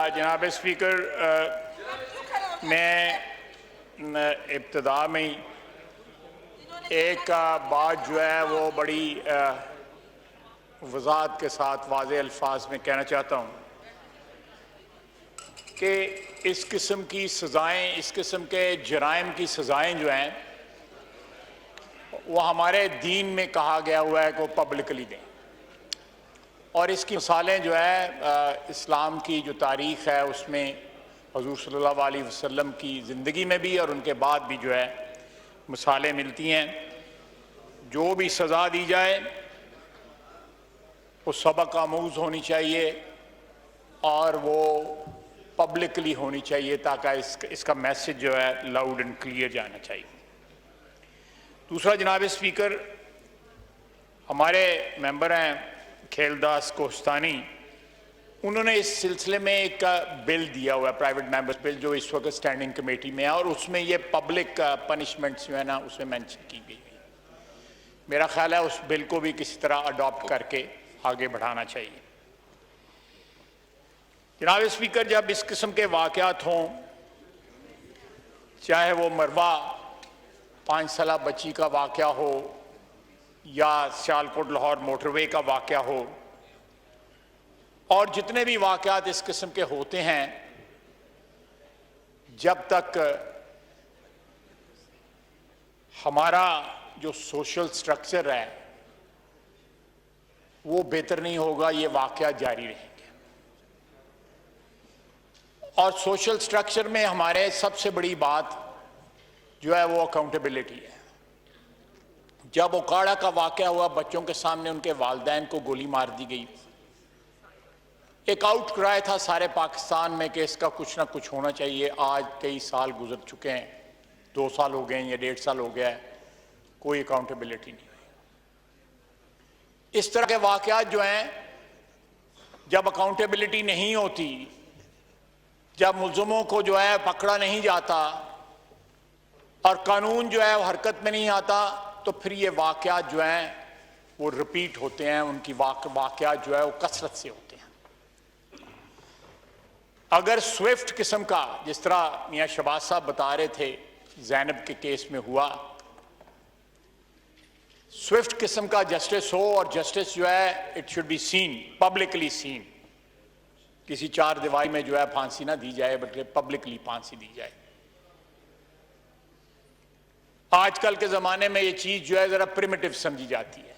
जनाब स्पीकर, मैं इब्तिदा में ही एक बात जो है वो बड़ी वज़ाहत के साथ वाज़े अल्फाज में कहना चाहता हूँ कि इस किस्म की सज़ाएँ, इस किस्म के जराइम की सज़ाएँ जो हैं वो हमारे दीन में कहा गया हुआ है कि वो पब्लिकली दें, और इसकी मिसालें जो है इस्लाम की जो तारीख़ है उसमें हुज़ूर सल्लल्लाहु अलैहि वसल्लम की ज़िंदगी में भी और उनके बाद भी जो है मिसालें मिलती हैं। जो भी सज़ा दी जाए वो सबक आमूज़ होनी चाहिए और वो पब्लिकली होनी चाहिए ताकि इसका मैसेज जो है लाउड एंड क्लियर जाना चाहिए। दूसरा, जनाब स्पीकर, हमारे मेंबर हैं खेलदास कोस्तानी, उन्होंने इस सिलसिले में एक बिल दिया हुआ है, प्राइवेट मेंबर्स बिल, जो इस वक्त स्टैंडिंग कमेटी में है और उसमें ये पब्लिक पनिशमेंट्स जो है ना उसमें मेंशन की गई है। मेरा ख्याल है उस बिल को भी किसी तरह अडॉप्ट करके आगे बढ़ाना चाहिए। जनाब स्पीकर, जब इस किस्म के वाक़यात हों, चाहे वो मरवा 5 साल बच्ची का वाक़या हो या सियालकोट लाहौर मोटरवे का वाक़या हो, और जितने भी वाक़यात इस किस्म के होते हैं, जब तक हमारा जो सोशल स्ट्रक्चर है वो बेहतर नहीं होगा, ये वाक़यात जारी रहेंगे। और सोशल स्ट्रक्चर में हमारे सबसे बड़ी बात जो है वो अकाउंटेबिलिटी है। जब ओकाड़ा का वाक़या हुआ, बच्चों के सामने उनके वालिदैन को गोली मार दी गई, एक आउट क्राई था सारे पाकिस्तान में कि इसका कुछ ना कुछ होना चाहिए। आज कई साल गुजर चुके हैं, 2 साल हो गए हैं या 1.5 साल हो गया है, कोई अकाउंटेबिलिटी नहीं हुई। इस तरह के वाक़यात जो हैं, जब अकाउंटेबिलिटी नहीं होती, जब मुल्ज़िमों को जो है पकड़ा नहीं जाता और कानून जो है वो हरकत में नहीं आता, तो फिर ये वाक़यात जो हैं वो रिपीट होते हैं, उनकी वाक़यात जो है वो कसरत से होते हैं। अगर स्विफ्ट किस्म का, जिस तरह मियाँ शहबाज साहब बता रहे थे ज़ैनब के केस में हुआ, स्विफ्ट किस्म का जस्टिस हो, और जस्टिस जो है it should be seen, publicly seen, किसी 4 दीवारी में जो है फांसी ना दी जाए बल्कि पब्लिकली फांसी दी जाए। आजकल के ज़माने में ये चीज़ जो है ज़रा प्रिमिटिव समझी जाती है,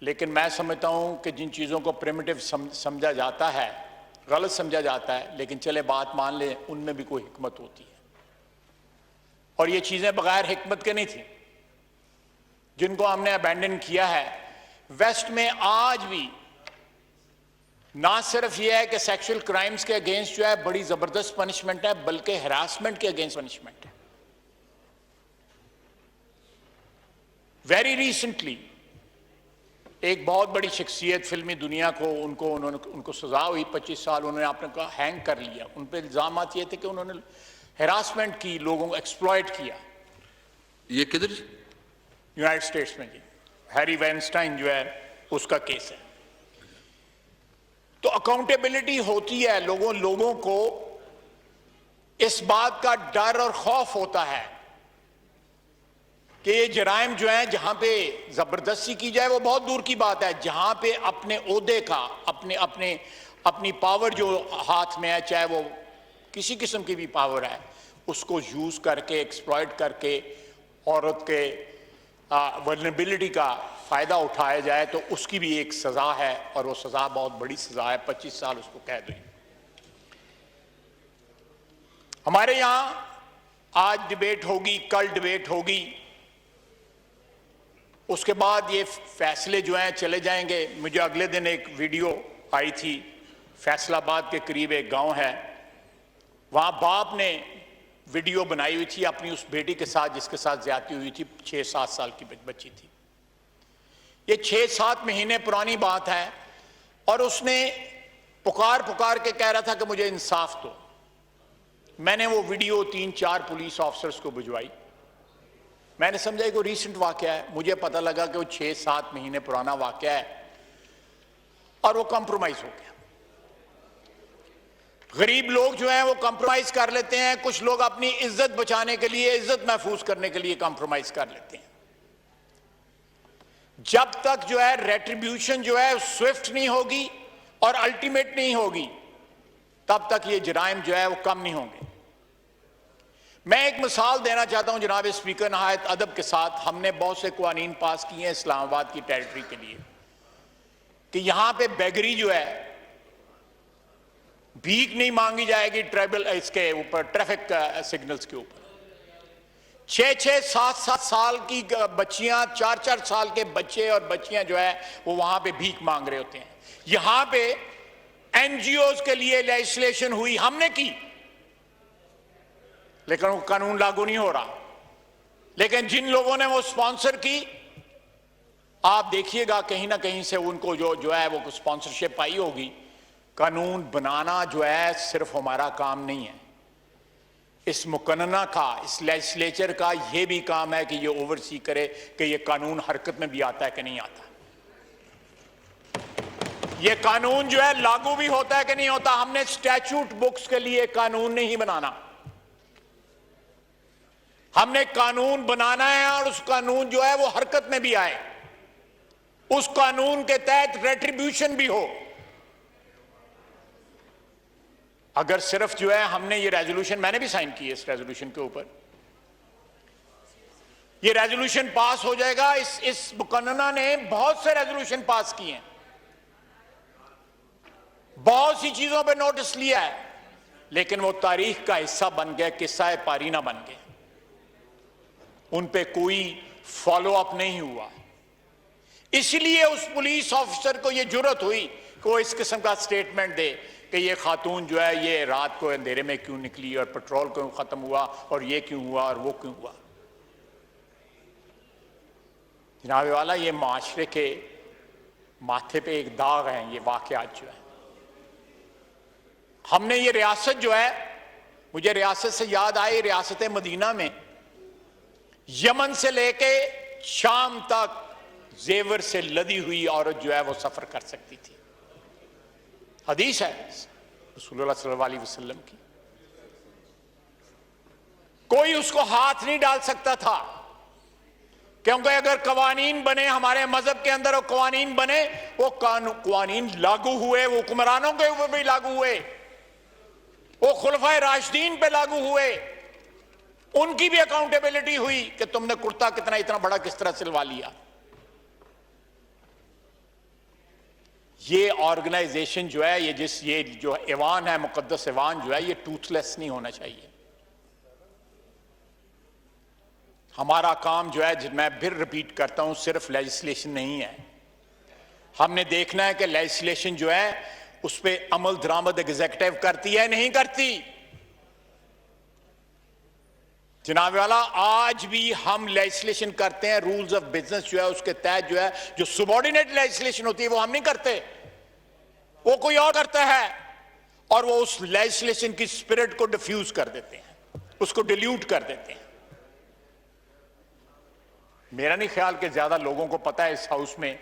लेकिन मैं समझता हूँ कि जिन चीज़ों को प्रिमिटिव समझा जाता है, गलत समझा जाता है, लेकिन चले बात मान ले, उनमें भी कोई हिकमत होती है। और ये चीज़ें बगैर हिकमत के नहीं थी जिनको हमने अबैंडन किया है। वेस्ट में आज भी ना सिर्फ यह है कि सेक्सुअल क्राइम्स के अगेंस्ट जो है बड़ी ज़बरदस्त पनिशमेंट है, बल्कि हरासमेंट के अगेंस्ट पनिशमेंट है। वेरी रिसेंटली एक बहुत बड़ी शख्सियत फिल्मी दुनिया को उनको सजा हुई, 25 साल उन्होंने आपने कहा हैंग कर लिया। उन पर इल्ज़ाम ये थे कि उन्होंने हरासमेंट की, लोगों को एक्सप्लॉइट किया। ये किधर? यूनाइटेड स्टेट्स में जी, हैरी वेनस्टाइन जो है उसका केस है। तो अकाउंटेबिलिटी होती है, लोगों को इस बात का डर और खौफ होता है कि ये जराइम जो है, जहां पे जबरदस्ती की जाए वो बहुत दूर की बात है, जहां पे अपने ओहदे का, अपनी पावर जो हाथ में है, चाहे वो किसी किस्म की भी पावर है, उसको यूज करके, एक्सप्लॉइट करके औरत के वल्नरेबिलिटी का फायदा उठाया जाए, तो उसकी भी एक सजा है, और वो सजा बहुत बड़ी सजा है, 25 साल उसको कैद हुई। हमारे यहां आज डिबेट होगी, कल डिबेट होगी, उसके बाद ये फैसले जो हैं चले जाएंगे। मुझे अगले दिन एक वीडियो आई थी, फैसलाबाद के करीब एक गांव है, वहां बाप ने वीडियो बनाई हुई थी अपनी उस बेटी के साथ जिसके साथ ज्यादती हुई थी, 6-7 साल की बच्ची थी। ये 6-7 महीने पुरानी बात है, और उसने पुकार के कह रहा था कि मुझे इंसाफ दो। मैंने वो वीडियो 3-4 पुलिस ऑफिसर्स को भिजवाई। मैंने समझा कि रीसेंट वाकया है, मुझे पता लगा कि वो 6-7 महीने पुराना वाकया है, और वो कॉम्प्रोमाइज हो गया। गरीब लोग जो हैं वो कॉम्प्रोमाइज कर लेते हैं, कुछ लोग अपनी इज्जत बचाने के लिए, इज्जत महफूज करने के लिए कॉम्प्रोमाइज कर लेते हैं। जब तक जो है रेट्रीब्यूशन जो है स्विफ्ट नहीं होगी और अल्टीमेट नहीं होगी, तब तक ये जराइम जो है वो कम नहीं होंगे। मैं एक मिसाल देना चाहता हूं जनाब स्पीकर, नहायत अदब के साथ। हमने बहुत से कानून पास किए हैं इस्लामाबाद की टेरिटरी के लिए कि यहां पे बेगरी जो है, भीख नहीं मांगी जाएगी ट्राइबल इसके ऊपर, ट्रैफिक सिग्नल्स के ऊपर। 6-6, 7-7 साल की बच्चियां, 4-4 साल के बच्चे और बच्चियां जो है वो वहां पे भीख मांग रहे होते हैं। यहां पे एनजीओज के लिए लेजिस्लेशन हुई, हमने की, लेकिन वो कानून लागू नहीं हो रहा। लेकिन जिन लोगों ने वो स्पॉन्सर की, आप देखिएगा कहीं ना कहीं से उनको जो है वो स्पॉन्सरशिप आई होगी। कानून बनाना जो है सिर्फ हमारा काम नहीं है, इस मुकन्ना का, इस लेजिस्लेचर का यह भी काम है कि ये ओवरसी करे कि ये कानून हरकत में भी आता है कि नहीं आता, ये कानून जो है लागू भी होता है कि नहीं होता। हमने स्टैट्यूट बुक्स के लिए कानून नहीं बनाना, हमने कानून बनाना है और उस कानून जो है वो हरकत में भी आए, उस कानून के तहत रेट्रीब्यूशन भी हो। अगर सिर्फ जो है हमने ये रेजोल्यूशन, मैंने भी साइन की है इस रेजोल्यूशन के ऊपर, ये रेजोल्यूशन पास हो जाएगा। इस मुकन्ना ने बहुत से रेजोल्यूशन पास किए हैं, बहुत सी चीजों पे नोटिस लिया है, लेकिन वो तारीख का हिस्सा बन गए, किस्सा पारीना बन गए, उन पे कोई फॉलो अप नहीं हुआ। इसलिए उस पुलिस ऑफिसर को ये जुर्रत हुई कि वो इस किस्म का स्टेटमेंट दे कि ये खातून जो है ये रात को अंधेरे में क्यों निकली और पेट्रोल क्यों खत्म हुआ और ये क्यों हुआ और वो क्यों हुआ। जनाब वाला, ये माशरे के माथे पे एक दाग है ये वाकयात जो है। हमने ये रियासत जो है, मुझे रियासत से याद आई, रियासत मदीना में यमन से लेके शाम तक जेवर से लदी हुई औरत जो है वो सफर कर सकती थी। हदीस है रसूलुल्लाह सल्लल्लाहु अलैहि वसल्लम की। कोई उसको हाथ नहीं डाल सकता था, क्योंकि अगर कवानीन बने हमारे मजहब के अंदर, वो कवानीन बने, वो कवानीन लागू हुए, वो हुक्मरानों के ऊपर भी लागू हुए, वो खुलफाए राशिदीन पे लागू हुए, उनकी भी अकाउंटेबिलिटी हुई कि तुमने कुर्ता कितना इतना बड़ा किस तरह सिलवा लिया। ये ऑर्गेनाइजेशन जो है, ये जो ऐवान है, मुकद्दस ऐवान जो है, ये टूथलेस नहीं होना चाहिए। हमारा काम जो है, मैं फिर रिपीट करता हूं, सिर्फ लेजिस्लेशन नहीं है। हमने देखना है कि लेजिस्लेशन जो है उस पर अमल दरामद एग्जीक्यूटिव करती है नहीं करती। जनाब वाला, आज भी हम लेजिस्लेशन करते हैं, रूल्स ऑफ बिजनेस जो है उसके तहत जो है, जो सबॉर्डिनेट लेजिस्लेशन होती है वो हम नहीं करते, वो कोई और करता है, और वो उस लेजिस्लेशन की स्पिरिट को डिफ्यूज कर देते हैं, उसको डिल्यूट कर देते हैं। मेरा नहीं ख्याल कि ज्यादा लोगों को पता है इस हाउस में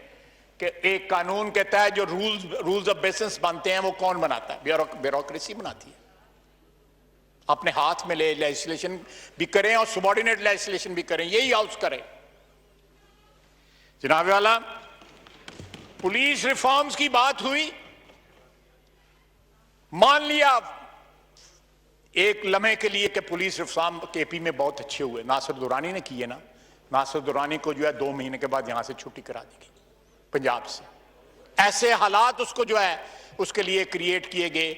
कि एक कानून के तहत जो रूल्स ऑफ बिजनेस बनते हैं वो कौन बनाता है? ब्यूरोक्रेसी बनाती है। अपने हाथ में ले लेजिस्लेशन भी करें और सबॉर्डिनेट लेजिस्लेशन भी करें, यही हाउस करे। जनाब वाला, पुलिस रिफॉर्म्स की बात हुई, मान लिया एक लम्हे के लिए कि पुलिस रिफॉर्म केपी में बहुत अच्छे हुए, नासिर दुरानी ने किए ना। नासिर दुरानी को जो है 2 महीने के बाद यहां से छुट्टी करा दी गई पंजाब से। ऐसे हालात उसको जो है उसके लिए क्रिएट किए गए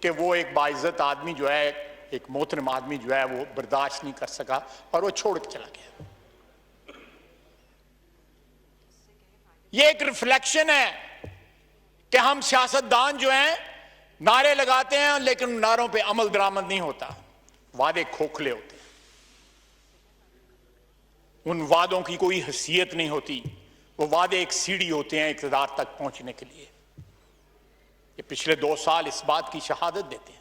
कि वो एक बाइज्जत आदमी जो है, एक मोहतरम आदमी जो है वो बर्दाश्त नहीं कर सका और वो छोड़ के चला गया। ये एक रिफ्लेक्शन है कि हम सियासतदान जो हैं नारे लगाते हैं, लेकिन नारों पे अमल दरामद नहीं होता, वादे खोखले होते हैं, उन वादों की कोई हैसियत नहीं होती। वो वादे एक सीढ़ी होते हैं इक़्तिदार तक पहुंचने के लिए। ये पिछले 2 साल इस बात की शहादत देते हैं।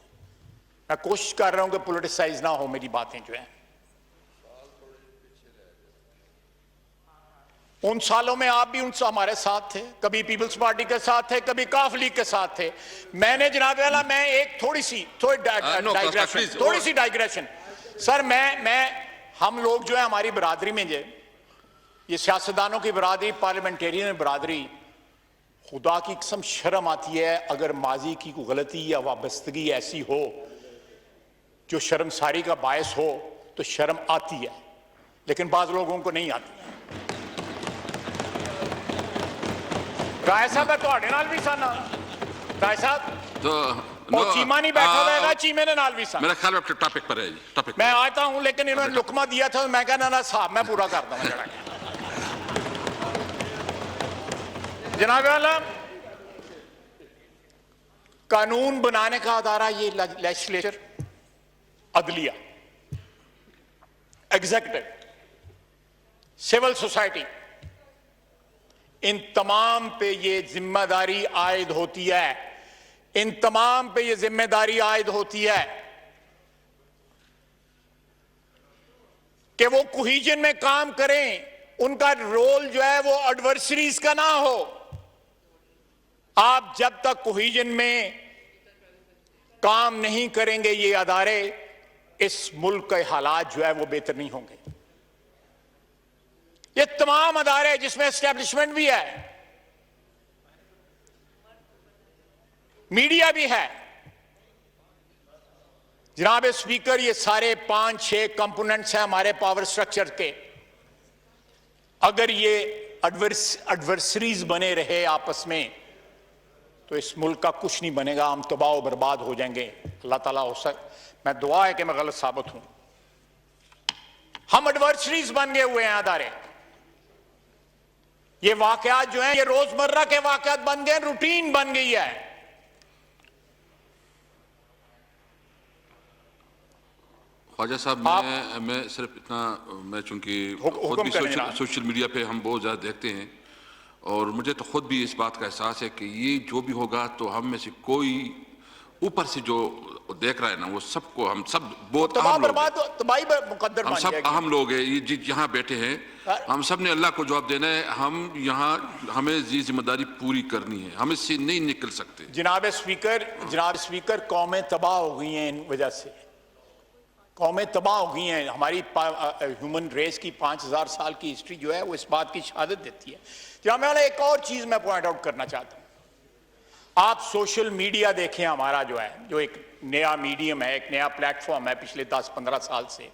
मैं कोशिश कर रहा हूं कि पॉलिटिसाइज ना हो मेरी बातें जो है। उन सालों में आप भी उनसे हमारे साथ थे, कभी पीपल्स पार्टी के साथ थे, कभी काफ लीग के साथ थे। मैंने जनाब वाला मैं एक थोड़ी सी डाइग्रेशन सर, मैं हम लोग जो है हमारी बरादरी में जो ये सियासतदानों की बरादरी, पार्लियामेंटेरियन बरादरी, खुदा की कसम शर्म आती है अगर माजी की कोई गलती या वाबस्तगी ऐसी हो जो शर्मसारी का बायस हो तो शर्म आती है, लेकिन बाज लोगों को नहीं आती है। राय साहब है तो नाल भी सन राय साहब तो और चीमा नहीं बैठा हुआ है, चीमे ने नाल भी सन। मेरा ख्याल आपके टॉपिक पर है जी, टॉपिक मैं आता हूं, लेकिन इन्होंने लुकमा दिया था, मैं कहना ना साहब मैं पूरा कर दूंगा जरा। जनाब वाला, कानून बनाने का अदारा ये लेजिस्लेचर, अदलिया, एग्जीक्यूटिव, सिविल सोसाइटी, इन तमाम पे ये जिम्मेदारी आयद होती है, इन तमाम पे ये जिम्मेदारी आयद होती है कि वो कोहीजन में काम करें। उनका रोल जो है वो एडवर्सरीज का ना हो। आप जब तक कोहीजन में काम नहीं करेंगे ये अदारे, इस मुल्क के हालात जो है वो बेहतर नहीं होंगे। ये तमाम अदारे जिसमें एस्टेब्लिशमेंट भी है, मीडिया भी है, जनाब स्पीकर, ये सारे 5-6 कंपोनेंट्स हैं हमारे पावर स्ट्रक्चर के। अगर ये एडवर्सरीज बने रहे आपस में तो इस मुल्क का कुछ नहीं बनेगा, हम तबाह बर्बाद हो जाएंगे। अल्लाह ताला हो मैं दुआ है कि मैं गलत साबित हूं। हम एडवर्सरीज बन गए हुए हैं अदारे। ये वाकयात जो हैं ये रोजमर्रा के वाकयात बन गए, रूटीन बन गई है। ख्वाजा साहब, मैं सिर्फ इतना, मैं चूंकि खुद भी सोशल मीडिया पे हम बहुत ज़्यादा देखते हैं और मुझे तो खुद भी इस बात का एहसास है कि ये जो भी होगा तो हम में से कोई ऊपर से जो देख रहा है ना, वो सबको, हम सब बहुत अहम लोग हैं, हम सब अहम लोग हैं, ये यहाँ बैठे हैं, हम सब ने अल्लाह को जवाब देना है। हम यहाँ, हमें ये जिम्मेदारी पूरी करनी है, हम इससे नहीं निकल सकते। जनाब स्पीकर, कौमें तबाह हो गई हैं इन वजह से, कौमें तबाह हो गई हैं। हमारी ह्यूमन रेस की 5000 साल की हिस्ट्री जो है वो इस बात की शहादत देती है। जहां मैं एक और चीज मैं पॉइंट आउट करना चाहता हूं, आप सोशल मीडिया देखें, हमारा जो है, जो एक नया मीडियम है, एक नया प्लेटफॉर्म है पिछले 10-15 साल से,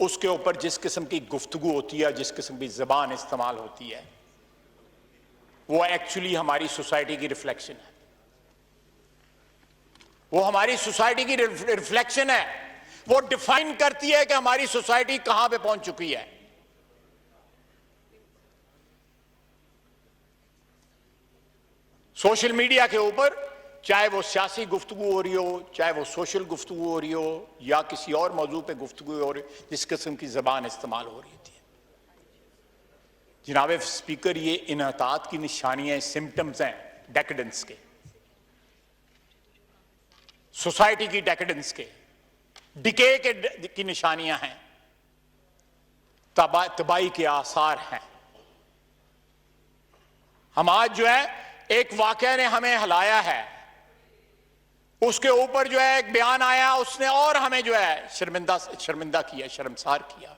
उसके ऊपर जिस किस्म की गुफ्तगू होती है, जिस किस्म की जबान इस्तेमाल होती है, वो एक्चुअली हमारी सोसाइटी की रिफ्लेक्शन है। वो हमारी सोसाइटी की रिफ्लेक्शन है। वो डिफाइन करती है कि हमारी सोसाइटी कहां पे पहुंच चुकी है। सोशल मीडिया के ऊपर, चाहे वो सियासी गुफ्तगू हो रही हो, चाहे वो सोशल गुफ्तगू हो रही हो, या किसी और मौजू पे गुफ्तगू हो रही हो, जिस किस्म की जबान इस्तेमाल हो रही थी, जनाब स्पीकर, ये इन्हतात की निशानियां, सिम्टम्स हैं डेकेडेंस के, सोसाइटी की डेकेडेंस के, डिके की निशानियां हैं, तबाही के आसार हैं। हम आज जो है, एक वाकया ने हमें हिलाया है, उसके ऊपर जो है एक बयान आया, उसने और हमें जो है शर्मिंदा किया, शर्मसार किया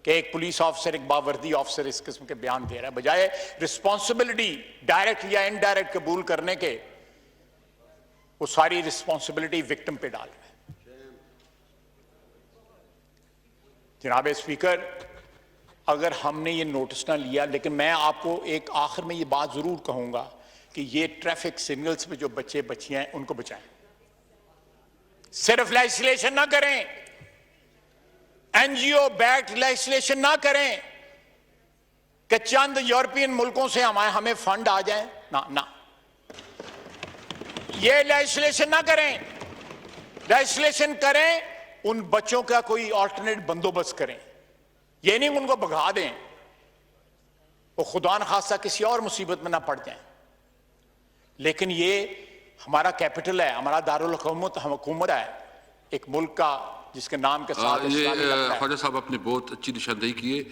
कि एक पुलिस ऑफिसर, एक बावर्दी ऑफिसर इस किस्म के बयान दे रहा है, बजाय रिस्पॉन्सिबिलिटी डायरेक्ट या इनडायरेक्ट कबूल करने के, वो सारी रिस्पॉन्सिबिलिटी विक्टिम पे डाल रहा है। जनाब स्पीकर, अगर हमने ये नोटिस ना लिया, लेकिन मैं आपको एक आखिर में ये बात जरूर कहूंगा कि ये ट्रैफिक सिग्नल्स पे जो बच्चे बच्चियां हैं उनको बचाएं। सिर्फ लेजिस्लेशन ना करें, एनजीओ बैक्ड लेजिस्लेशन ना करें कि चंद यूरोपियन मुल्कों से हमें फंड आ जाए, ना, ये लेजिस्लेशन ना करें। लेजिस्लेशन करें, उन बच्चों का कोई ऑल्टरनेट बंदोबस्त करें, ये नहीं उनको भगा दें, वो खुदा न खासा किसी और मुसीबत में ना पड़ जाएं। लेकिन ये हमारा कैपिटल है, हमारा दारुल हुकूमत है, एक मुल्क का जिसके नाम के साथ ये ख्वाजा साहब आपने बहुत अच्छी निशानदेही की है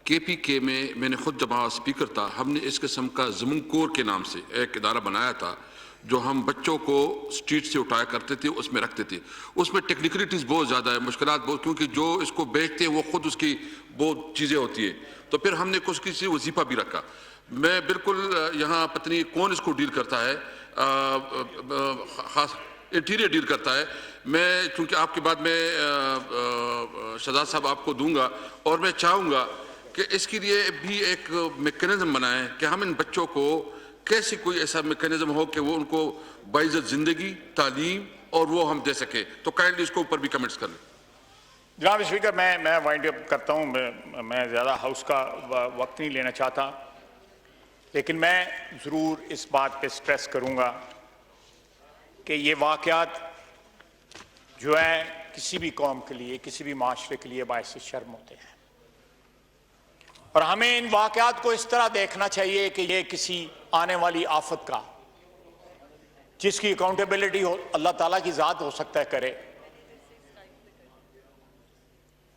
KPK में मैंने खुद जब वहाँ स्पीकर था, हमने इस किस्म का ज़मीन कोर के नाम से एक इदारा बनाया था जो हम बच्चों को स्ट्रीट से उठाया करते थे, उसमें रखते थे। उसमें टेक्निकलिटीज़ बहुत ज़्यादा है, मुश्किलात बहुत, क्योंकि जो इसको बेचते हैं वो खुद उसकी बहुत चीज़ें होती है। तो फिर हमने कुछ किसी वजीफ़ा भी रखा। मैं बिल्कुल यहाँ पता नहीं कौन इसको डील करता है, ख़ास इंटीरियर डील करता है। मैं चूँकि आपके बाद में शहजाद साहब आपको दूंगा, और मैं चाहूँगा कि इसके लिए भी एक मैकेनिज़्म बनाएं कि हम इन बच्चों को कैसे कोई ऐसा मैकेनिज़्म हो कि वो उनको बाइज़्ज़त ज़िंदगी, तालीम और वो हम दे सके। तो काइंडली इसको ऊपर भी कमेंट्स कर लें। जनाब स्पीकर, मैं वाइंड अप करता हूँ। मैं ज़्यादा हाउस का वक्त नहीं लेना चाहता, लेकिन मैं ज़रूर इस बात पे स्ट्रेस करूँगा कि ये वाक़यात जो है किसी भी कौम के लिए, किसी भी माशरे के लिए बाइस शर्म होते हैं, और हमें इन वाक़यात को इस तरह देखना चाहिए कि ये किसी आने वाली आफत का, जिसकी अकाउंटेबिलिटी हो अल्लाह ताला की ज़ात हो सकता है करे,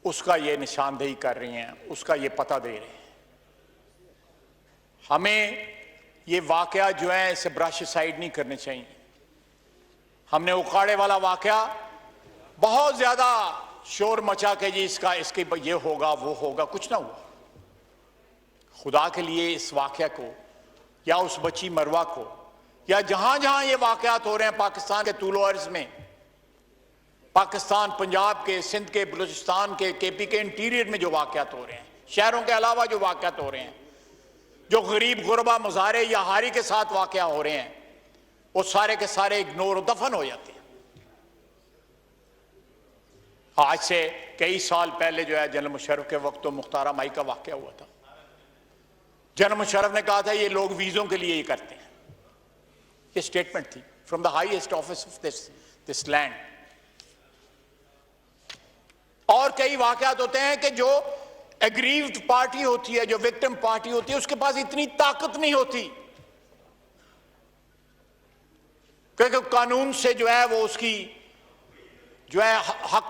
उसका ये निशानदेही कर रही हैं, उसका ये पता दे रहे हैं। हमें ये वाक़या जो है इसे ब्रश साइड नहीं करने चाहिए। हमने उखाड़े वाला वाक़या बहुत ज़्यादा शोर मचा के जी इसके ये होगा वो होगा, कुछ ना हुआ। खुदा के लिए इस वाक़या को या उस बच्ची मरवा को या जहां जहां ये वाक़यात हो रहे हैं पाकिस्तान के तूलो अर्ज़ में, पाकिस्तान, पंजाब के, सिंध के, बलूचिस्तान के, KP के इंटीरियर में जो वाक़यात हो रहे हैं, शहरों के अलावा जो वाक़यात हो रहे हैं, जो गरीब गुरबा मुजारे या हारी के साथ वाक़या हो रहे हैं, वो सारे के सारे इग्नोर दफन हो जाते हैं। आज से कई साल पहले जो है जनरल मुशर्रफ के वक्त तो मुख्तारा माई का वाक़या हुआ था। जनरल मुशर्रफ ने कहा था ये लोग वीज़ों के लिए ही करते हैं। ये स्टेटमेंट थी from the highest office of this land. और कई वाक़यात होते हैं कि जो एग्रीव्ड पार्टी होती है, जो विक्टिम पार्टी होती है, उसके पास इतनी ताकत नहीं होती क्योंकि कानून से जो है वो उसकी जो है हक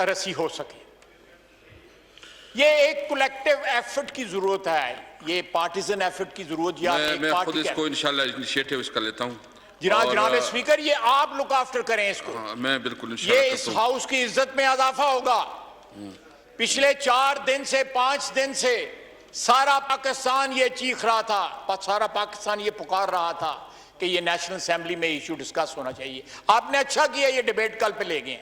रसी हो सके। ये एक कलेक्टिव एफर्ट की जरूरत है, ये पार्टीजन एफर्ट की जरूरत। या मैं खुद इसको इंशाल्लाह इनिशिएटिव इसका लेता हूं। जनाब स्पीकर, ये आप लुक आफ्टर करें इसको। मैं बिल्कुल ये इस हाउस की इज्जत में इजाफा होगा। पिछले 4 दिन से 5 दिन से सारा पाकिस्तान ये चीख रहा था, सारा पाकिस्तान ये पुकार रहा था कि ये नेशनल असेंबली में इशू डिस्कस होना चाहिए। आपने अच्छा किया ये डिबेट कल पे ले गए।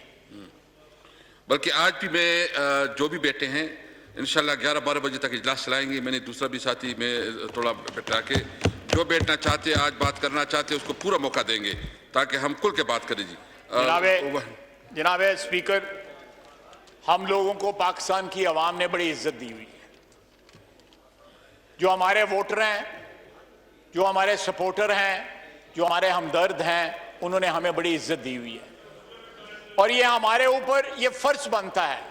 बल्कि आज भी मैं जो भी बैठे हैं इंशाल्लाह 11-12 बजे तक इजलास चलाएंगे। मैंने दूसरा भी साथी में थोड़ा बैठा के जो बैठना चाहते, आज बात करना चाहते, उसको पूरा मौका देंगे ताकि हम खुल के बात करें। जी जनाब स्पीकर, हम लोगों को पाकिस्तान की आवाम ने बड़ी इज्जत दी हुई है। जो हमारे वोटर हैं, जो हमारे सपोर्टर हैं, जो हमारे हमदर्द हैं, उन्होंने हमें बड़ी इज्जत दी हुई है। और ये हमारे ऊपर ये फर्ज बनता है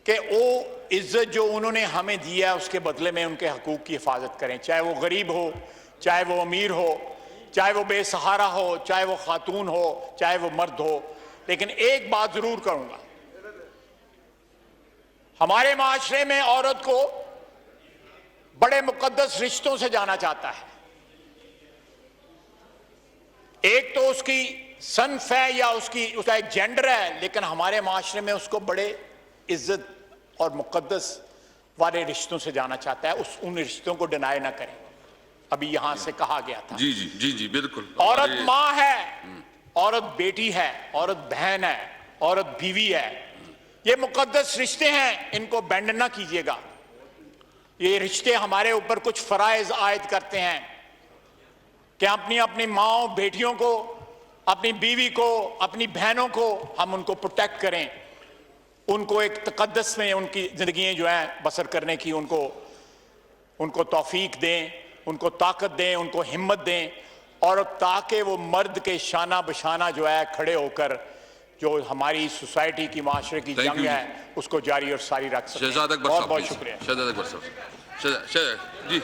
कि वो इज्जत जो उन्होंने हमें दिया है उसके बदले में उनके हकूक की हिफाजत करें, चाहे वो गरीब हो, चाहे वो अमीर हो, चाहे वो बेसहारा हो, चाहे वो खातून हो, चाहे वो मर्द हो। लेकिन एक बात जरूर करूंगा, हमारे माशरे में औरत को बड़े मुकद्दस रिश्तों से जाना जाता है। एक तो उसकी सन्फ है या उसका एक जेंडर है, लेकिन हमारे माशरे में उसको बड़े इज्जत और मुकद्दस वाले रिश्तों से जाना चाहता है। उन रिश्तों को डिनाई ना करें। अभी यहां से कहा गया था। जी जी जी जी बिल्कुल। औरत मां है, औरत बेटी है, औरत बहन है, औरत बीवी है। ये मुकद्दस रिश्ते हैं, इनको बेंड ना कीजिएगा। ये रिश्ते हमारे ऊपर कुछ फराइज आयद करते हैं कि अपनी अपनी माओ बेटियों को, अपनी बीवी को, अपनी बहनों को हम उनको प्रोटेक्ट करें, उनको एक तकद्दस में उनकी जिंदगी जो है बसर करने की उनको तौफीक दें, उनको ताकत दें, उनको हिम्मत दें, और ताकि वो मर्द के शाना बशाना जो है खड़े होकर जो हमारी सोसाइटी की माशरे की जंग है उसको जारी और सारी रख सकें। बहुत बहुत शुक्रिया। जी।